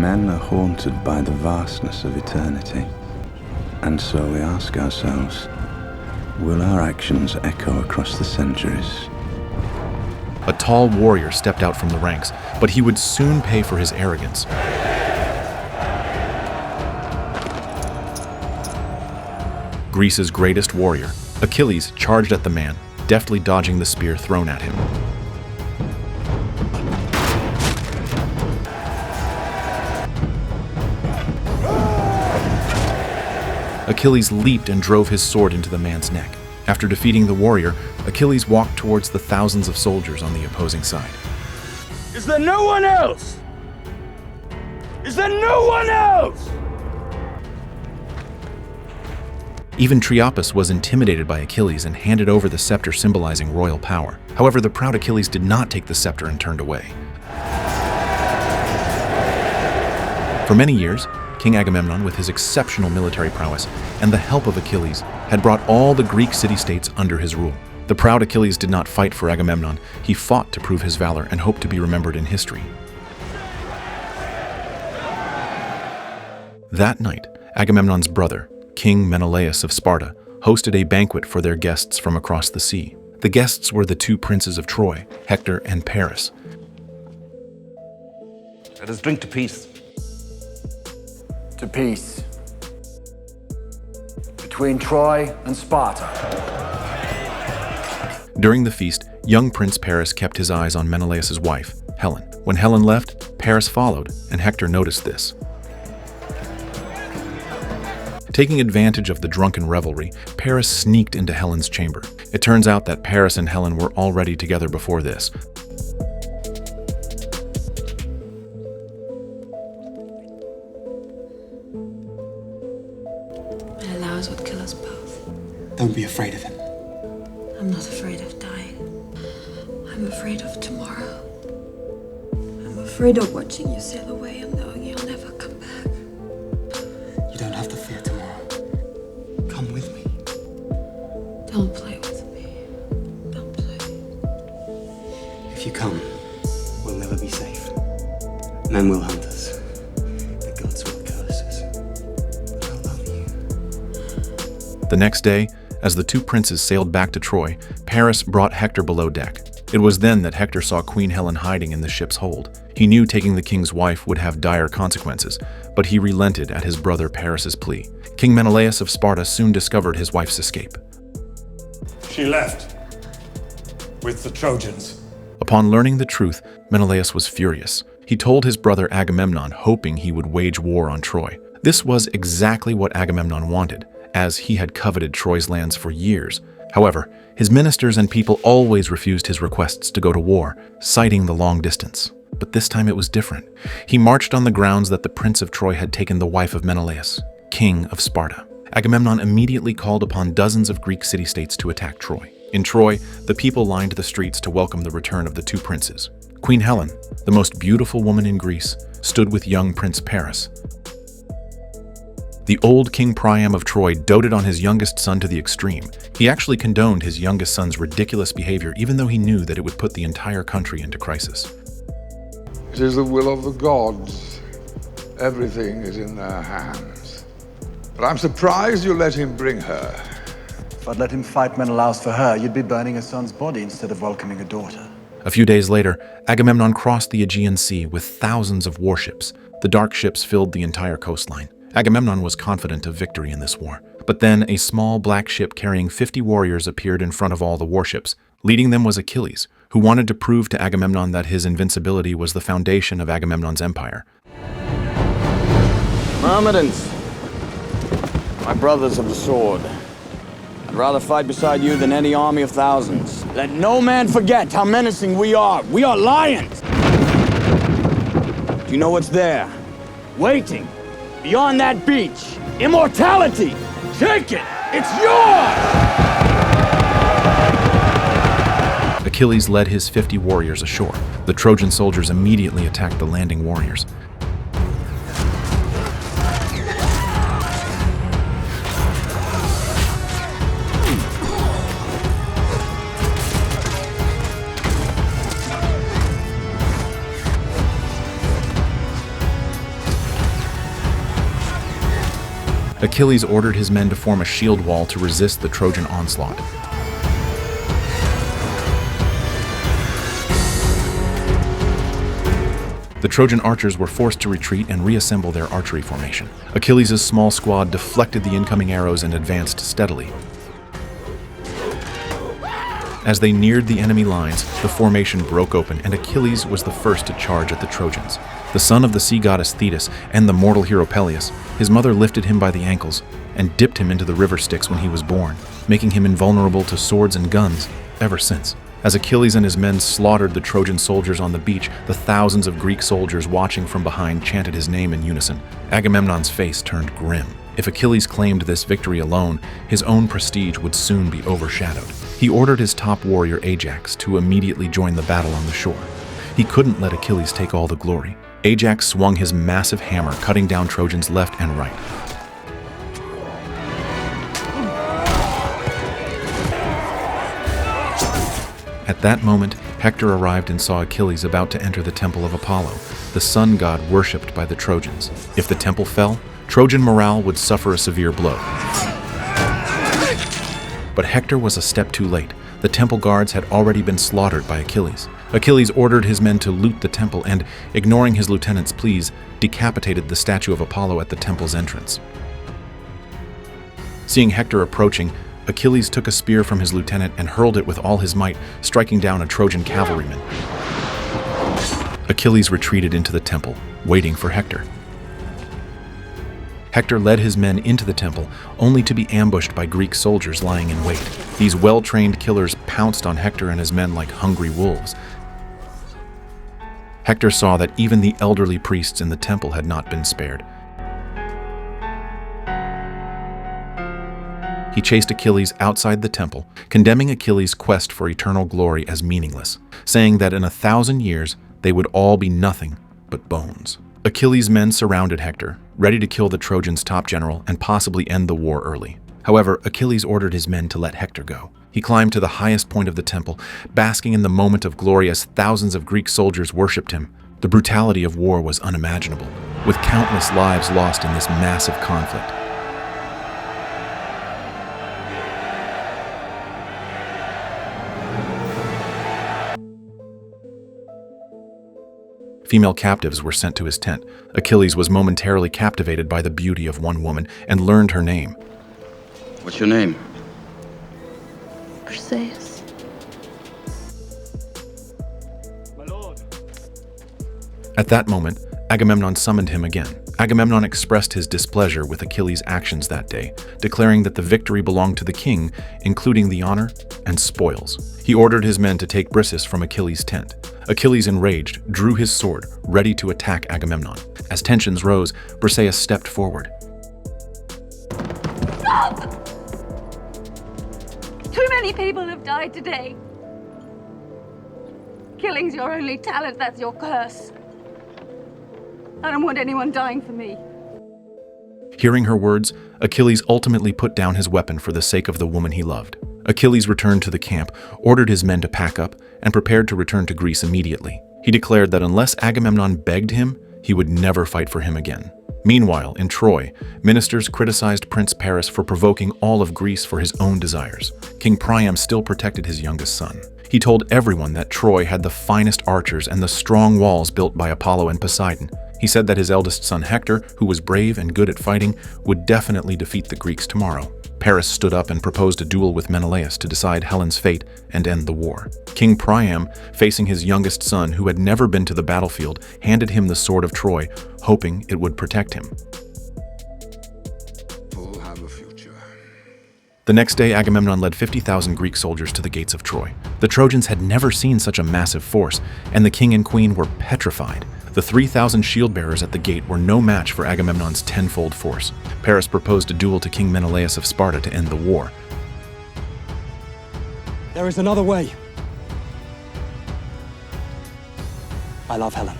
Men are haunted by the vastness of eternity. And so we ask ourselves, will our actions echo across the centuries? A tall warrior stepped out from the ranks, but he would soon pay for his arrogance. Greece's greatest warrior, Achilles, charged at the man, deftly dodging the spear thrown at him. Achilles leaped and drove his sword into the man's neck. After defeating the warrior, Achilles walked towards the thousands of soldiers on the opposing side. Is there no one else? Is there no one else? Even Priapus was intimidated by Achilles and handed over the scepter symbolizing royal power. However, the proud Achilles did not take the scepter and turned away. For many years, King Agamemnon, with his exceptional military prowess and the help of Achilles, had brought all the Greek city-states under his rule. The proud Achilles did not fight for Agamemnon. He fought to prove his valor and hoped to be remembered in history. That night, Agamemnon's brother, King Menelaus of Sparta, hosted a banquet for their guests from across the sea. The guests were the two princes of Troy, Hector and Paris. Let us drink to peace. To peace between Troy and Sparta. During the feast, young Prince Paris kept his eyes on Menelaus' wife, Helen. When Helen left, Paris followed, and Hector noticed this. Taking advantage of the drunken revelry, Paris sneaked into Helen's chamber. It turns out that Paris and Helen were already together before this. Menelaus would kill us both. Don't be afraid of him. I'm not afraid of dying. I'm afraid of tomorrow. I'm afraid of watching you sail away and knowing you'll never come back. You don't have to fear tomorrow. Come with me. Don't play with me. Don't play. If you come, we'll never be safe. Men will hunt us. The gods will curse us. But I love you. The next day, as the two princes sailed back to Troy, Paris brought Hector below deck. It was then that Hector saw Queen Helen hiding in the ship's hold. He knew taking the king's wife would have dire consequences, but he relented at his brother Paris's plea. King Menelaus of Sparta soon discovered his wife's escape. She left with the Trojans. Upon learning the truth, Menelaus was furious. He told his brother Agamemnon, hoping he would wage war on Troy. This was exactly what Agamemnon wanted, as he had coveted Troy's lands for years. However, his ministers and people always refused his requests to go to war, citing the long distance. But this time it was different. He marched on the grounds that the prince of Troy had taken the wife of Menelaus, king of Sparta. Agamemnon immediately called upon dozens of Greek city-states to attack Troy. In Troy, the people lined the streets to welcome the return of the two princes. Queen Helen, the most beautiful woman in Greece, stood with young Prince Paris. The old King Priam of Troy doted on his youngest son to the extreme. He actually condoned his youngest son's ridiculous behavior, even though he knew that it would put the entire country into crisis. It is the will of the gods. Everything is in their hands. But I'm surprised you let him bring her. If I'd let him fight Menelaus for her, you'd be burning a son's body instead of welcoming a daughter. A few days later, Agamemnon crossed the Aegean Sea with thousands of warships. The dark ships filled the entire coastline. Agamemnon was confident of victory in this war. But then a small black ship carrying 50 warriors appeared in front of all the warships. Leading them was Achilles, who wanted to prove to Agamemnon that his invincibility was the foundation of Agamemnon's empire. Myrmidons, my brothers of the sword, I'd rather fight beside you than any army of thousands. Let no man forget how menacing we are. We are lions! Do you know what's there? Waiting, beyond that beach. Immortality! Take it! It's yours! Achilles led his 50 warriors ashore. The Trojan soldiers immediately attacked the landing warriors. Achilles ordered his men to form a shield wall to resist the Trojan onslaught. The Trojan archers were forced to retreat and reassemble their archery formation. Achilles' small squad deflected the incoming arrows and advanced steadily. As they neared the enemy lines, the formation broke open, and Achilles was the first to charge at the Trojans. The son of the sea goddess Thetis and the mortal hero Peleus, his mother lifted him by the ankles and dipped him into the river Styx when he was born, making him invulnerable to swords and guns ever since. As Achilles and his men slaughtered the Trojan soldiers on the beach, the thousands of Greek soldiers watching from behind chanted his name in unison. Agamemnon's face turned grim. If Achilles claimed this victory alone, his own prestige would soon be overshadowed. He ordered his top warrior Ajax to immediately join the battle on the shore. He couldn't let Achilles take all the glory. Ajax swung his massive hammer, cutting down Trojans left and right. At that moment, Hector arrived and saw Achilles about to enter the temple of Apollo, the sun god worshipped by the Trojans. If the temple fell, Trojan morale would suffer a severe blow. But Hector was a step too late. The temple guards had already been slaughtered by Achilles. Achilles ordered his men to loot the temple and, ignoring his lieutenant's pleas, decapitated the statue of Apollo at the temple's entrance. Seeing Hector approaching, Achilles took a spear from his lieutenant and hurled it with all his might, striking down a Trojan cavalryman. Achilles retreated into the temple, waiting for Hector. Hector led his men into the temple, only to be ambushed by Greek soldiers lying in wait. These well-trained killers pounced on Hector and his men like hungry wolves. Hector saw that even the elderly priests in the temple had not been spared. He chased Achilles outside the temple, condemning Achilles' quest for eternal glory as meaningless, saying that in 1,000 years they would all be nothing but bones. Achilles' men surrounded Hector, ready to kill the Trojans' top general and possibly end the war early. However, Achilles ordered his men to let Hector go. He climbed to the highest point of the temple, basking in the moment of glory as thousands of Greek soldiers worshipped him. The brutality of war was unimaginable, with countless lives lost in this massive conflict. Female captives were sent to his tent. Achilles was momentarily captivated by the beauty of one woman and learned her name. What's your name? Perseus. My lord. At that moment, Agamemnon summoned him again. Agamemnon expressed his displeasure with Achilles' actions that day, declaring that the victory belonged to the king, including the honor and spoils. He ordered his men to take Briseis from Achilles' tent. Achilles, enraged, drew his sword, ready to attack Agamemnon. As tensions rose, Briseis stepped forward. Stop! Too many people have died today. Killing's your only talent, that's your curse. I don't want anyone dying for me. Hearing her words, Achilles ultimately put down his weapon for the sake of the woman he loved. Achilles returned to the camp, ordered his men to pack up, and prepared to return to Greece immediately. He declared that unless Agamemnon begged him, he would never fight for him again. Meanwhile, in Troy, ministers criticized Prince Paris for provoking all of Greece for his own desires. King Priam still protected his youngest son. He told everyone that Troy had the finest archers and the strong walls built by Apollo and Poseidon. He said that his eldest son Hector, who was brave and good at fighting, would definitely defeat the Greeks tomorrow. Paris stood up and proposed a duel with Menelaus to decide Helen's fate and end the war. King Priam, facing his youngest son, who had never been to the battlefield, handed him the sword of Troy, hoping it would protect him. We'll have a future. The next day, Agamemnon led 50,000 Greek soldiers to the gates of Troy. The Trojans had never seen such a massive force, and the king and queen were petrified. The 3,000 shield-bearers at the gate were no match for Agamemnon's tenfold force. Paris proposed a duel to King Menelaus of Sparta to end the war. There is another way. I love Helen.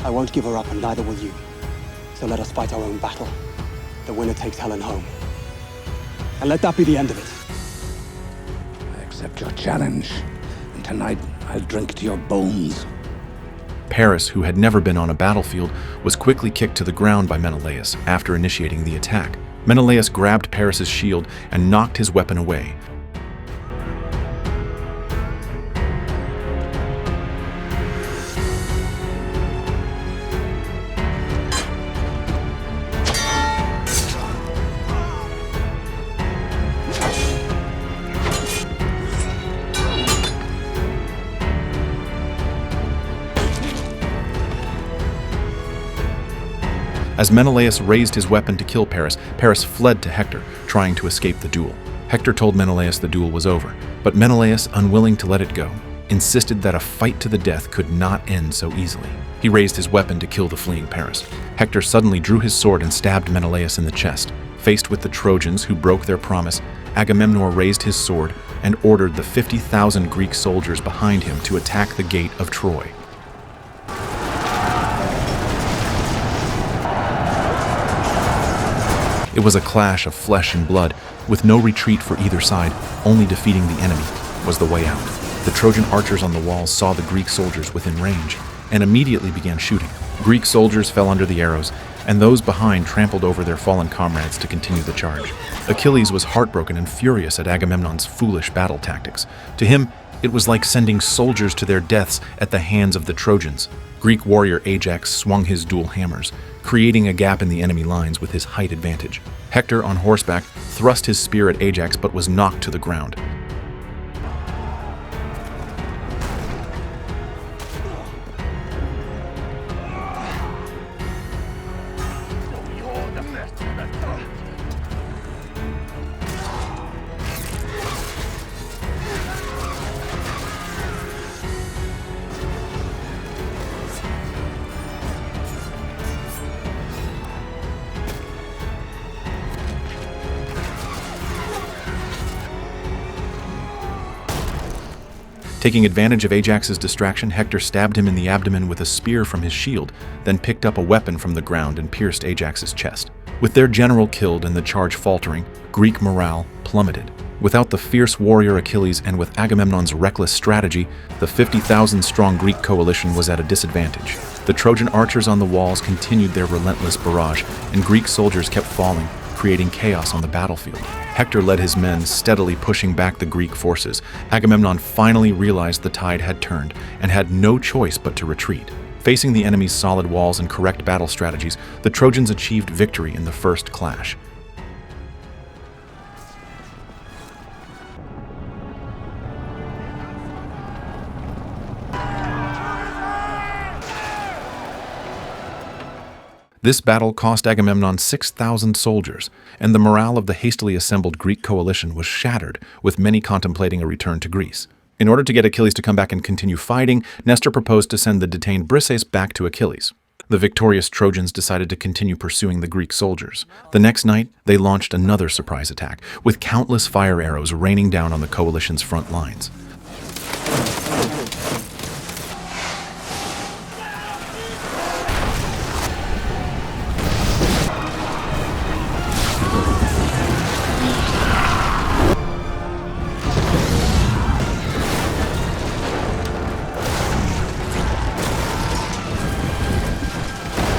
I won't give her up, and neither will you. So let us fight our own battle. The winner takes Helen home. And let that be the end of it. I accept your challenge, and tonight I'll drink to your bones. Paris, who had never been on a battlefield, was quickly kicked to the ground by Menelaus after initiating the attack. Menelaus grabbed Paris's shield and knocked his weapon away. As Menelaus raised his weapon to kill Paris, Paris fled to Hector, trying to escape the duel. Hector told Menelaus the duel was over, but Menelaus, unwilling to let it go, insisted that a fight to the death could not end so easily. He raised his weapon to kill the fleeing Paris. Hector suddenly drew his sword and stabbed Menelaus in the chest. Faced with the Trojans, who broke their promise, Agamemnon raised his sword and ordered the 50,000 Greek soldiers behind him to attack the gate of Troy. It was a clash of flesh and blood, with no retreat for either side. Only defeating the enemy was the way out. The Trojan archers on the walls saw the Greek soldiers within range and immediately began shooting. Greek soldiers fell under the arrows, and those behind trampled over their fallen comrades to continue the charge. Achilles was heartbroken and furious at Agamemnon's foolish battle tactics. To him, it was like sending soldiers to their deaths at the hands of the Trojans. Greek warrior Ajax swung his dual hammers, creating a gap in the enemy lines with his height advantage. Hector, on horseback, thrust his spear at Ajax but was knocked to the ground. Taking advantage of Ajax's distraction, Hector stabbed him in the abdomen with a spear from his shield, then picked up a weapon from the ground and pierced Ajax's chest. With their general killed and the charge faltering, Greek morale plummeted. Without the fierce warrior Achilles and with Agamemnon's reckless strategy, the 50,000-strong Greek coalition was at a disadvantage. The Trojan archers on the walls continued their relentless barrage, and Greek soldiers kept falling, creating chaos on the battlefield. Hector led his men, steadily pushing back the Greek forces. Agamemnon finally realized the tide had turned and had no choice but to retreat. Facing the enemy's solid walls and correct battle strategies, the Trojans achieved victory in the first clash. This battle cost Agamemnon 6,000 soldiers, and the morale of the hastily assembled Greek coalition was shattered, with many contemplating a return to Greece. In order to get Achilles to come back and continue fighting, Nestor proposed to send the detained Briseis back to Achilles. The victorious Trojans decided to continue pursuing the Greek soldiers. The next night, they launched another surprise attack, with countless fire arrows raining down on the coalition's front lines.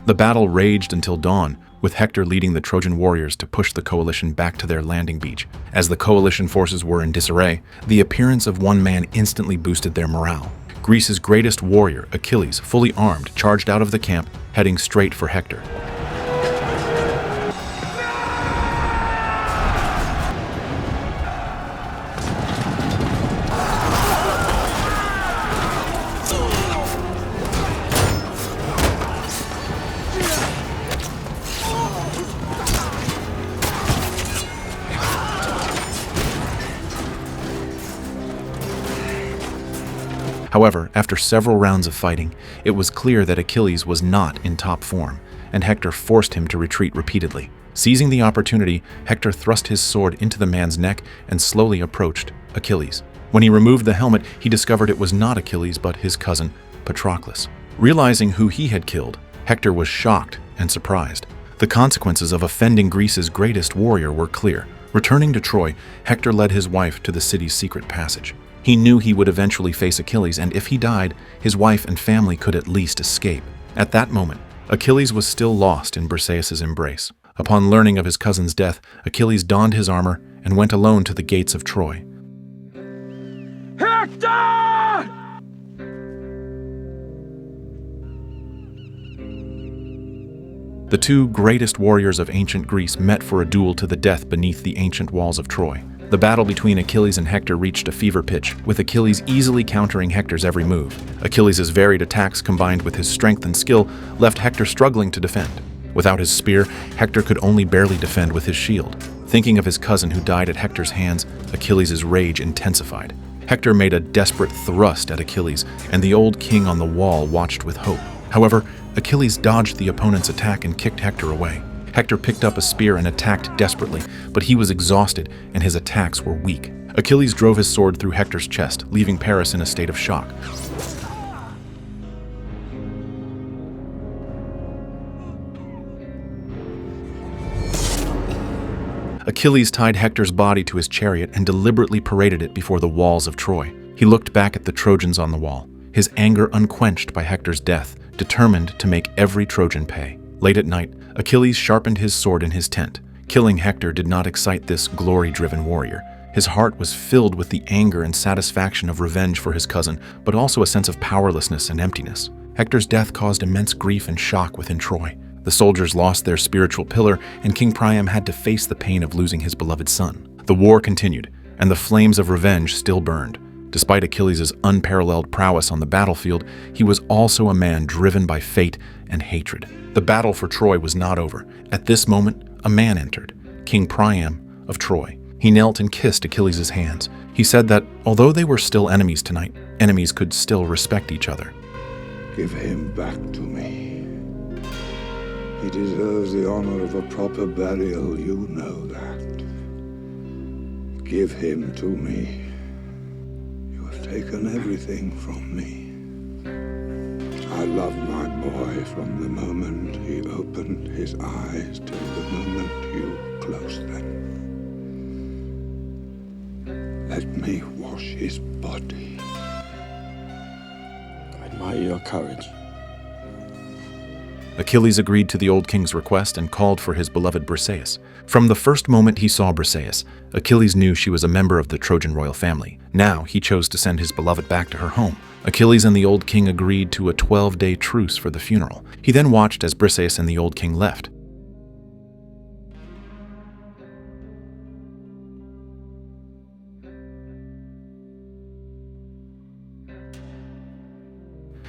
The battle raged until dawn, with Hector leading the Trojan warriors to push the coalition back to their landing beach. As the coalition forces were in disarray, the appearance of one man instantly boosted their morale. Greece's greatest warrior, Achilles, fully armed, charged out of the camp, heading straight for Hector. However, after several rounds of fighting, it was clear that Achilles was not in top form, and Hector forced him to retreat repeatedly. Seizing the opportunity, Hector thrust his sword into the man's neck and slowly approached Achilles. When he removed the helmet, he discovered it was not Achilles but his cousin, Patroclus. Realizing who he had killed, Hector was shocked and surprised. The consequences of offending Greece's greatest warrior were clear. Returning to Troy, Hector led his wife to the city's secret passage. He knew he would eventually face Achilles, and if he died, his wife and family could at least escape. At that moment, Achilles was still lost in Briseis' embrace. Upon learning of his cousin's death, Achilles donned his armor and went alone to the gates of Troy. Hector! The two greatest warriors of ancient Greece met for a duel to the death beneath the ancient walls of Troy. The battle between Achilles and Hector reached a fever pitch, with Achilles easily countering Hector's every move. Achilles' varied attacks combined with his strength and skill left Hector struggling to defend. Without his spear, Hector could only barely defend with his shield. Thinking of his cousin who died at Hector's hands, Achilles' rage intensified. Hector made a desperate thrust at Achilles, and the old king on the wall watched with hope. However, Achilles dodged the opponent's attack and kicked Hector away. Hector picked up a spear and attacked desperately, but he was exhausted and his attacks were weak. Achilles drove his sword through Hector's chest, leaving Paris in a state of shock. Achilles tied Hector's body to his chariot and deliberately paraded it before the walls of Troy. He looked back at the Trojans on the wall, his anger unquenched by Hector's death, determined to make every Trojan pay. Late at night, Achilles sharpened his sword in his tent. Killing Hector did not excite this glory-driven warrior. His heart was filled with the anger and satisfaction of revenge for his cousin, but also a sense of powerlessness and emptiness. Hector's death caused immense grief and shock within Troy. The soldiers lost their spiritual pillar, and King Priam had to face the pain of losing his beloved son. The war continued, and the flames of revenge still burned. Despite Achilles' unparalleled prowess on the battlefield, he was also a man driven by fate and hatred. The battle for Troy was not over. At this moment, a man entered, King Priam of Troy. He knelt and kissed Achilles' hands. He said that, although they were still enemies tonight, enemies could still respect each other. Give him back to me. He deserves the honor of a proper burial, you know that. Give him to me. You have taken everything from me. I loved my boy from the moment he opened his eyes till the moment you closed them. Let me wash his body. I admire your courage. Achilles agreed to the old king's request and called for his beloved Briseis. From the first moment he saw Briseis, Achilles knew she was a member of the Trojan royal family. Now he chose to send his beloved back to her home. Achilles and the old king agreed to a 12-day truce for the funeral. He then watched as Briseis and the old king left.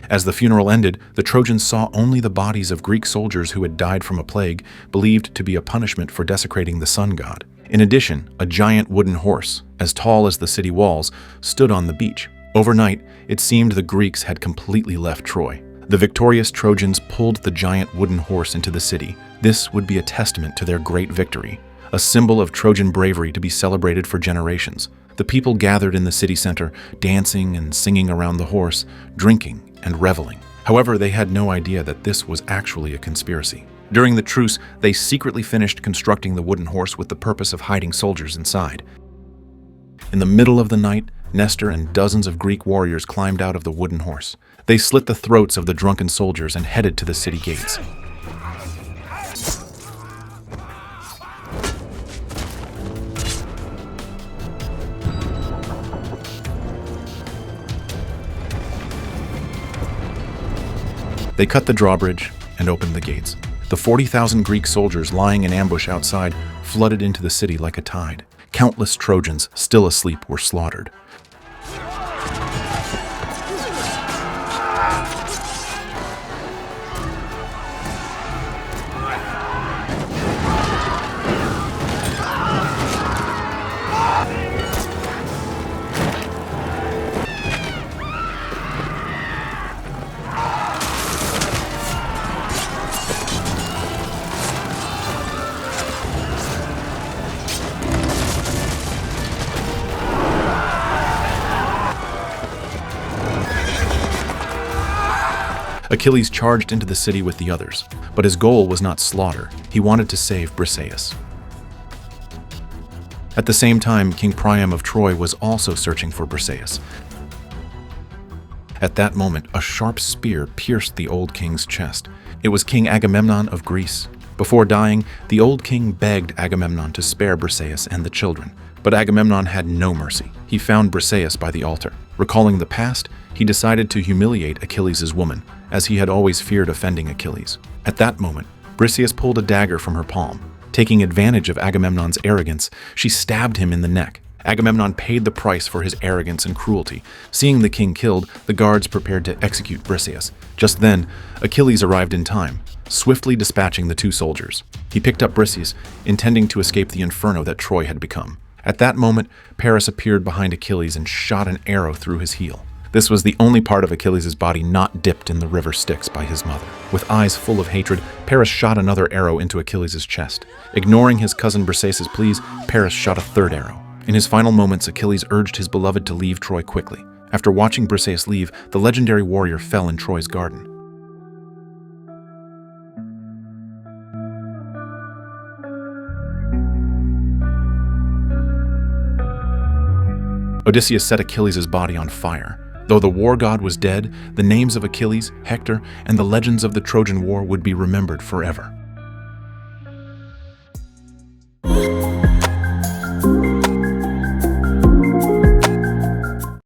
As the funeral ended, the Trojans saw only the bodies of Greek soldiers who had died from a plague, believed to be a punishment for desecrating the sun god. In addition, a giant wooden horse, as tall as the city walls, stood on the beach. Overnight, it seemed the Greeks had completely left Troy. The victorious Trojans pulled the giant wooden horse into the city. This would be a testament to their great victory, a symbol of Trojan bravery to be celebrated for generations. The people gathered in the city center, dancing and singing around the horse, drinking and reveling. However, they had no idea that this was actually a conspiracy. During the truce, they secretly finished constructing the wooden horse with the purpose of hiding soldiers inside. In the middle of the night, Nestor and dozens of Greek warriors climbed out of the wooden horse. They slit the throats of the drunken soldiers and headed to the city gates. They cut the drawbridge and opened the gates. The 40,000 Greek soldiers lying in ambush outside flooded into the city like a tide. Countless Trojans, still asleep, were slaughtered. Achilles charged into the city with the others, but his goal was not slaughter. He wanted to save Briseis. At the same time, King Priam of Troy was also searching for Briseis. At that moment, a sharp spear pierced the old king's chest. It was King Agamemnon of Greece. Before dying, the old king begged Agamemnon to spare Briseis and the children, but Agamemnon had no mercy. He found Briseis by the altar. Recalling the past, he decided to humiliate Achilles' woman, as he had always feared offending Achilles. At that moment, Briseis pulled a dagger from her palm. Taking advantage of Agamemnon's arrogance, she stabbed him in the neck. Agamemnon paid the price for his arrogance and cruelty. Seeing the king killed, the guards prepared to execute Briseis. Just then, Achilles arrived in time, swiftly dispatching the two soldiers. He picked up Briseis, intending to escape the inferno that Troy had become. At that moment, Paris appeared behind Achilles and shot an arrow through his heel. This was the only part of Achilles' body not dipped in the river Styx by his mother. With eyes full of hatred, Paris shot another arrow into Achilles' chest. Ignoring his cousin Briseis' pleas, Paris shot a third arrow. In his final moments, Achilles urged his beloved to leave Troy quickly. After watching Briseis leave, the legendary warrior fell in Troy's garden. Odysseus set Achilles' body on fire. Though the war god was dead, the names of Achilles, Hector, and the legends of the Trojan War would be remembered forever.